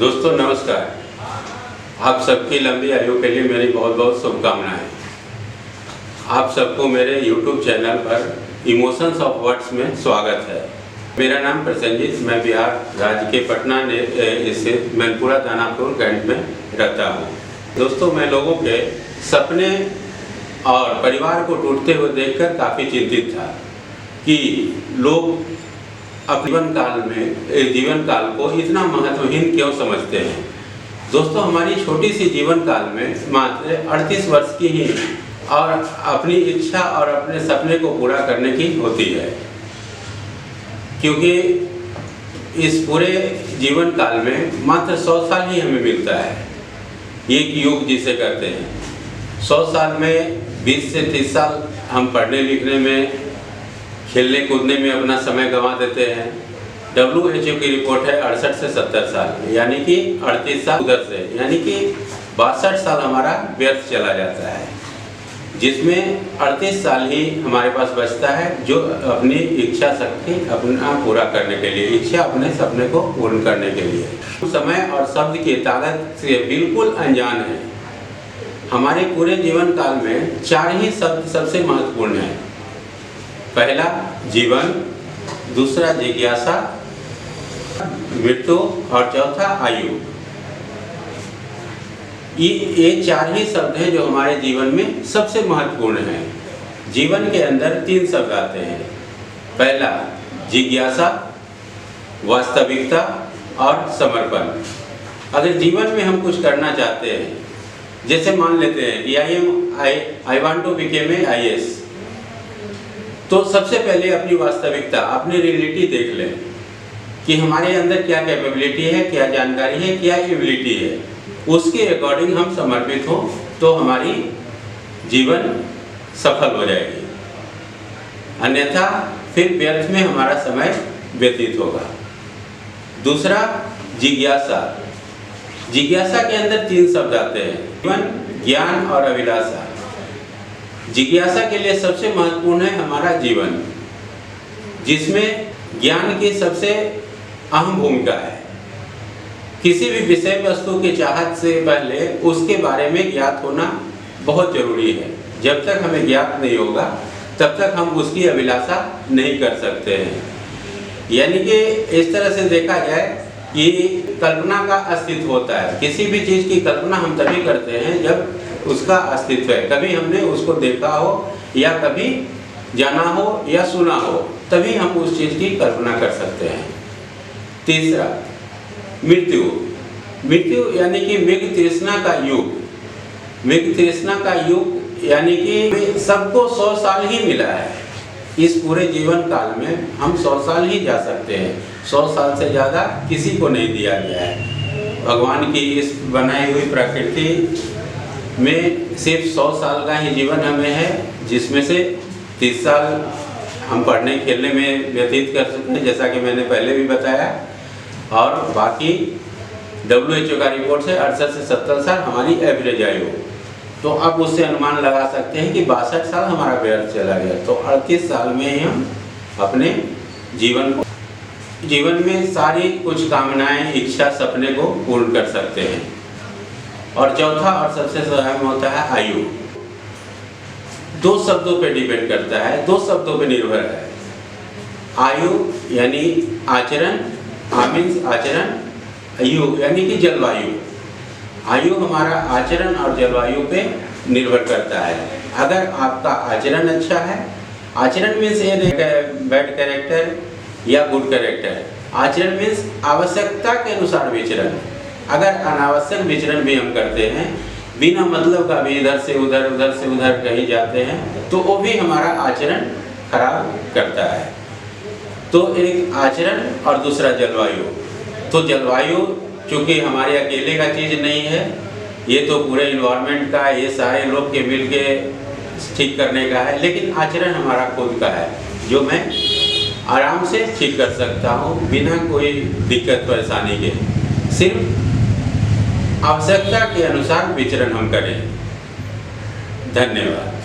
दोस्तों नमस्कार। आप सबकी लंबी आयु के लिए मेरी बहुत बहुत शुभकामनाएं। आप सबको मेरे YouTube चैनल पर इमोशंस ऑफ वर्ड्स में स्वागत है। मेरा नाम प्रसन्नजीत, मैं बिहार राज्य के पटना स्थित मैनपुरा दानापुर कैंट में रहता हूँ। दोस्तों, मैं लोगों के सपने और परिवार को टूटते हुए देखकर काफ़ी चिंतित था कि लोग अपने जीवन काल को इतना महत्वहीन क्यों समझते हैं। दोस्तों, हमारी छोटी सी जीवन काल में मात्र 38 वर्ष की ही और अपनी इच्छा और अपने सपने को पूरा करने की होती है, क्योंकि इस पूरे जीवन काल में मात्र 100 साल ही हमें मिलता है। एक युग जिसे कहते हैं, 100 साल में 20 से 30 साल हम पढ़ने लिखने में, खेलने कूदने में अपना समय गंवा देते हैं। WHO की रिपोर्ट है 68 से 70 साल, यानी कि 38 साल उधर से, यानी कि 62 साल हमारा व्यर्थ चला जाता है, जिसमें 38 साल ही हमारे पास बचता है जो अपनी इच्छा शक्ति अपना पूरा करने के लिए, इच्छा अपने सपने को पूर्ण करने के लिए। समय और शब्द की ताकत से बिल्कुल अनजान है। हमारे पूरे जीवन काल में 4 ही शब्द सबसे महत्वपूर्ण हैं। पहला जीवन, दूसरा जिज्ञासा, मृत्यु और चौथा आयु। ये 4 ही शब्द हैं जो हमारे जीवन में सबसे महत्वपूर्ण हैं। जीवन के अंदर 3 शब्द आते हैं। पहला जिज्ञासा, वास्तविकता और समर्पण। अगर जीवन में हम कुछ करना चाहते हैं, जैसे मान लेते हैं कि I want to become a IAS, तो सबसे पहले अपनी वास्तविकता, अपनी रियलिटी देख लें कि हमारे अंदर क्या कैपेबिलिटी है, क्या जानकारी है, क्या एबिलिटी है। उसके अकॉर्डिंग हम समर्पित हो तो हमारी जीवन सफल हो जाएगी, अन्यथा फिर व्यर्थ में हमारा समय व्यतीत होगा। दूसरा जिज्ञासा। जिज्ञासा के अंदर 3 शब्द आते हैं, जीवन, ज्ञान और अभिलाषा। जिज्ञासा के लिए सबसे महत्वपूर्ण है हमारा जीवन, जिसमें ज्ञान की सबसे अहम भूमिका है। किसी भी विषय वस्तु की चाहत से पहले उसके बारे में ज्ञात होना बहुत जरूरी है। जब तक हमें ज्ञात नहीं होगा तब तक हम उसकी अभिलाषा नहीं कर सकते हैं। यानी कि इस तरह से देखा जाए कि कल्पना का अस्तित्व होता है। किसी भी चीज़ की कल्पना हम तभी करते हैं जब उसका अस्तित्व है, कभी हमने उसको देखा हो या कभी जाना हो या सुना हो, तभी हम उस चीज़ की कल्पना कर सकते हैं। तीसरा मृत्यु। मृत्यु यानी कि मृग तृष्णा का युग। मृग तृष्णा का युग यानी कि सबको 100 साल ही मिला है। इस पूरे जीवन काल में हम 100 साल ही जा सकते हैं, 100 साल से ज़्यादा किसी को नहीं दिया गया है। भगवान की इस बनाई हुई प्रकृति में सिर्फ 100 साल का ही जीवन हमें है, जिसमें से 30 साल हम पढ़ने खेलने में व्यतीत कर सकते हैं, जैसा कि मैंने पहले भी बताया, और बाकी WHO का रिपोर्ट से 68 से 70 साल हमारी एवरेज आयु। तो अब उससे अनुमान लगा सकते हैं कि 62 साल हमारा व्यर्थ चला गया। तो 38 साल में ही हम अपने जीवन में सारी कुछ कामनाएं, इच्छा, सपने को पूर्ण कर सकते हैं। और चौथा और सबसे अहम होता है आयु। 2 शब्दों पे डिपेंड करता है, 2 शब्दों पे निर्भर है। आयु यानी आचरण, मीन्स आचरण, आयु यानी कि जलवायु। आयु हमारा आचरण और जलवायु पे निर्भर करता है। अगर आपका आचरण अच्छा है, आचरण मीन्स ये बैड कैरेक्टर या गुड कैरेक्टर। आचरण मीन्स आवश्यकता के अनुसार विचरण। अगर अनावश्यक विचरण भी हम करते हैं, बिना मतलब का भी इधर से उधर, उधर से उधर कहीं जाते हैं, तो वो भी हमारा आचरण खराब करता है। तो एक आचरण और दूसरा जलवायु। तो जलवायु चूँकि हमारे अकेले का चीज़ नहीं है, ये तो पूरे इन्वायरमेंट का, ये सारे लोग के मिल के ठीक करने का है, लेकिन आचरण हमारा खुद का है, जो मैं आराम से ठीक कर सकता हूँ बिना कोई दिक्कत परेशानी के। सिर्फ आवश्यकता के अनुसार विचरण हम करें। धन्यवाद।